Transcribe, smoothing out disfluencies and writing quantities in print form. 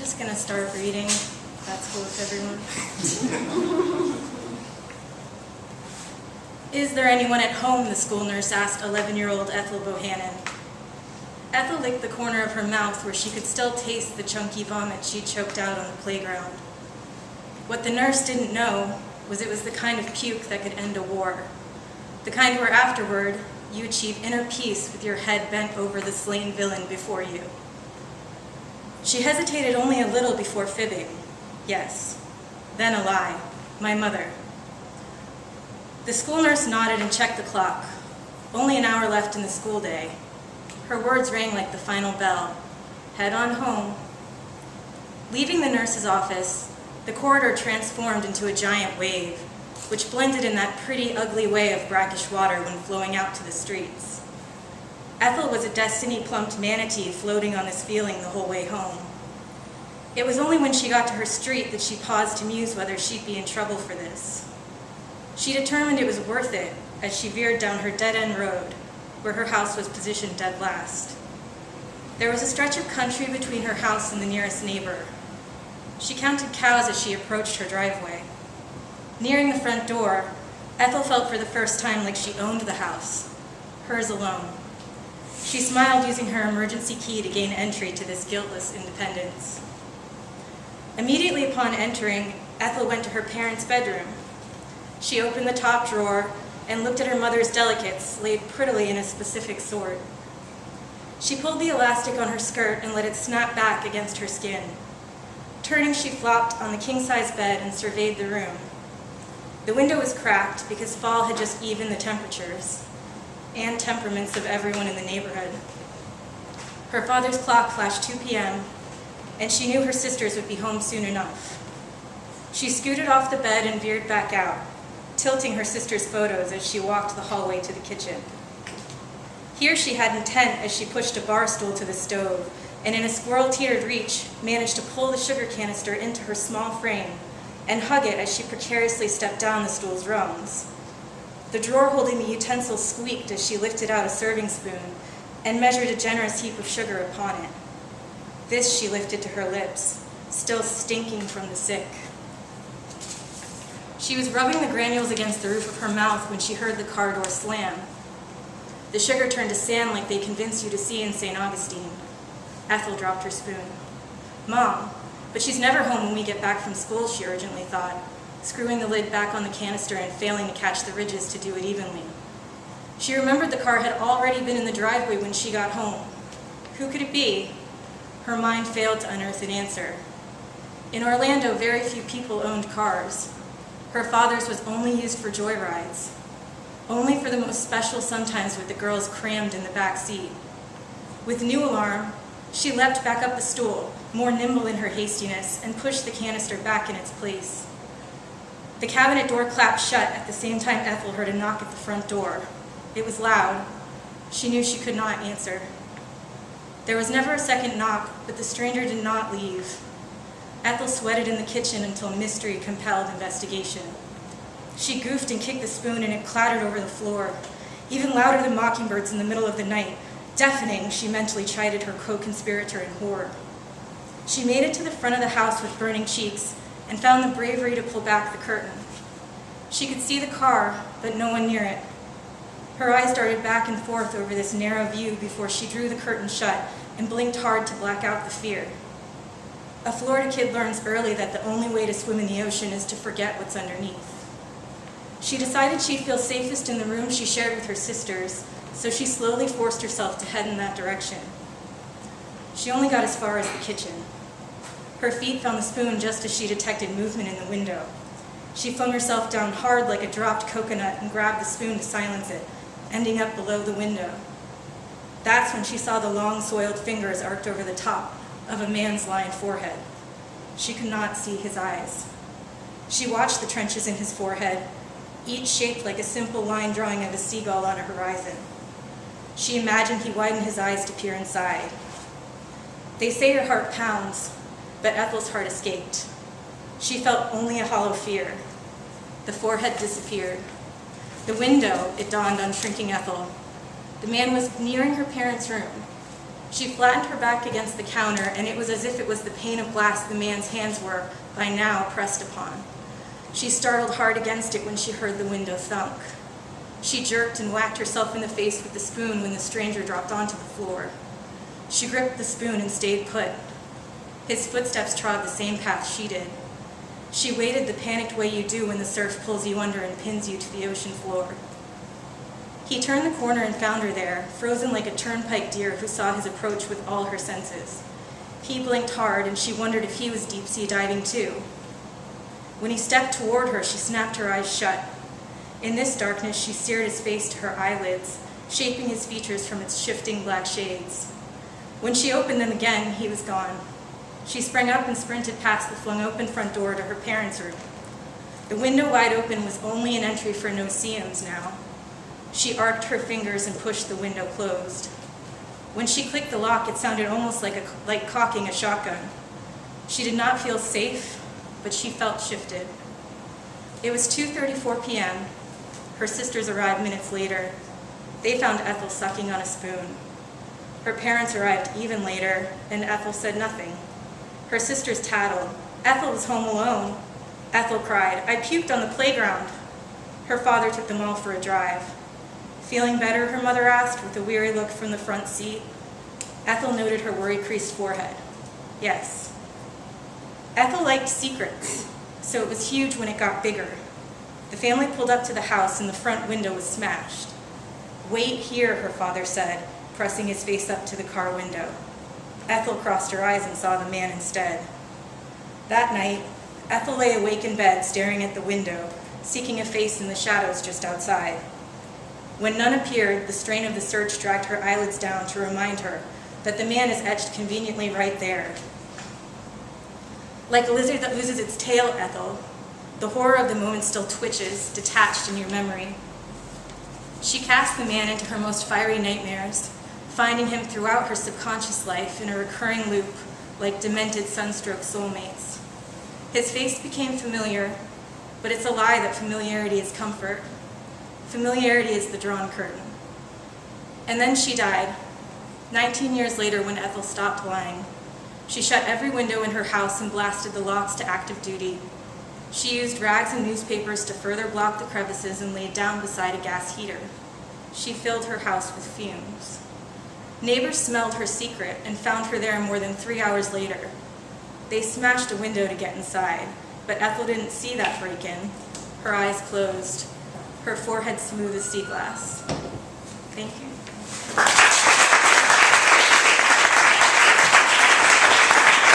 just going to start reading. That's cool with everyone. Is there anyone at home, the school nurse asked 11-year-old Ethel Bohannon. Ethel licked the corner of her mouth where she could still taste the chunky vomit she'd choked out on the playground. What the nurse didn't know was it was the kind of puke that could end a war, the kind where afterward you achieve inner peace with your head bent over the slain villain before you. She hesitated only a little before fibbing. Yes, then a lie. My mother. The school nurse nodded and checked the clock. Only an hour left in the school day. Her words rang like the final bell. Head on home. Leaving the nurse's office, the corridor transformed into a giant wave, which blended in that pretty, ugly way of brackish water when flowing out to the streets. Ethel was a destiny-plumped manatee floating on this feeling the whole way home. It was only when she got to her street that she paused to muse whether she'd be in trouble for this. She determined it was worth it as she veered down her dead-end road, where her house was positioned dead last. There was a stretch of country between her house and the nearest neighbor. She counted cows as she approached her driveway. Nearing the front door, Ethel felt for the first time like she owned the house, hers alone. She smiled using her emergency key to gain entry to this guiltless independence. Immediately upon entering, Ethel went to her parents' bedroom. She opened the top drawer and looked at her mother's delicates laid prettily in a specific sort. She pulled the elastic on her skirt and let it snap back against her skin. Turning, she flopped on the king-size bed and surveyed the room. The window was cracked because fall had just evened the temperatures and temperaments of everyone in the neighborhood. Her father's clock flashed 2 p.m., and she knew her sisters would be home soon enough. She scooted off the bed and veered back out, tilting her sister's photos as she walked the hallway to the kitchen. Here she had intent as she pushed a bar stool to the stove, and in a squirrel-teetered reach, managed to pull the sugar canister into her small frame and hug it as she precariously stepped down the stool's rungs. The drawer holding the utensils squeaked as she lifted out a serving spoon and measured a generous heap of sugar upon it. This she lifted to her lips, still stinking from the sick. She was rubbing the granules against the roof of her mouth when she heard the car door slam. The sugar turned to sand like they convinced you to see in St. Augustine. Ethel dropped her spoon. Mom, but she's never home when we get back from school, she urgently thought, screwing the lid back on the canister and failing to catch the ridges to do it evenly. She remembered the car had already been in the driveway when she got home. Who could it be? Her mind failed to unearth an answer. In Orlando, very few people owned cars. Her father's was only used for joyrides. Only for the most special sometimes with the girls crammed in the back seat. With new alarm, she leapt back up the stool, more nimble in her hastiness, and pushed the canister back in its place. The cabinet door clapped shut at the same time Ethel heard a knock at the front door. It was loud. She knew she could not answer. There was never a second knock, but the stranger did not leave. Ethel sweated in the kitchen until mystery compelled investigation. She goofed and kicked the spoon and it clattered over the floor, even louder than mockingbirds in the middle of the night. Deafening, she mentally chided her co-conspirator in horror. She made it to the front of the house with burning cheeks and found the bravery to pull back the curtain. She could see the car, but no one near it. Her eyes darted back and forth over this narrow view before she drew the curtain shut and blinked hard to black out the fear. A Florida kid learns early that the only way to swim in the ocean is to forget what's underneath. She decided she'd feel safest in the room she shared with her sisters, so she slowly forced herself to head in that direction. She only got as far as the kitchen. Her feet found the spoon just as she detected movement in the window. She flung herself down hard like a dropped coconut and grabbed the spoon to silence it, ending up below the window. That's when she saw the long, soiled fingers arced over the top of a man's lined forehead. She could not see his eyes. She watched the trenches in his forehead, each shaped like a simple line drawing of a seagull on a horizon. She imagined he widened his eyes to peer inside. They say her heart pounds, but Ethel's heart escaped. She felt only a hollow fear. The forehead disappeared. The window, it dawned on shrinking Ethel. The man was nearing her parents' room. She flattened her back against the counter, and it was as if it was the pane of glass the man's hands were, by now, pressed upon. She startled hard against it when she heard the window thunk. She jerked and whacked herself in the face with the spoon when the stranger dropped onto the floor. She gripped the spoon and stayed put. His footsteps trod the same path she did. She waited the panicked way you do when the surf pulls you under and pins you to the ocean floor. He turned the corner and found her there, frozen like a turnpike deer who saw his approach with all her senses. He blinked hard, and she wondered if he was deep-sea diving too. When he stepped toward her, she snapped her eyes shut. In this darkness, she seared his face to her eyelids, shaping his features from its shifting black shades. When she opened them again, he was gone. She sprang up and sprinted past the flung-open front door to her parents' room. The window wide open was only an entry for no-see-ums now. She arced her fingers and pushed the window closed. When she clicked the lock, it sounded almost like cocking a shotgun. She did not feel safe, but she felt shifted. It was 2:34 p.m. Her sisters arrived minutes later. They found Ethel sucking on a spoon. Her parents arrived even later, and Ethel said nothing. Her sisters tattled. Ethel was home alone. Ethel cried, "I puked on the playground." Her father took them all for a drive. "Feeling better?" her mother asked, with a weary look from the front seat. Ethel noted her worry-creased forehead. "Yes." Ethel liked secrets, so it was huge when it got bigger. The family pulled up to the house and the front window was smashed. "Wait here," her father said, pressing his face up to the car window. Ethel crossed her eyes and saw the man instead. That night, Ethel lay awake in bed, staring at the window, seeking a face in the shadows just outside. When none appeared, the strain of the search dragged her eyelids down to remind her that the man is etched conveniently right there. Like a lizard that loses its tail, Ethel, the horror of the moment still twitches, detached in your memory. She cast the man into her most fiery nightmares, finding him throughout her subconscious life in a recurring loop like demented sunstroke soulmates. His face became familiar, but it's a lie that familiarity is comfort. Familiarity is the drawn curtain. And then she died, 19 years later when Ethel stopped lying. She shut every window in her house and blasted the locks to active duty. She used rags and newspapers to further block the crevices and laid down beside a gas heater. She filled her house with fumes. Neighbors smelled her secret and found her there more than 3 hours later. They smashed a window to get inside, but Ethel didn't see that break-in. Her eyes closed, her forehead smooth as sea glass. Thank you.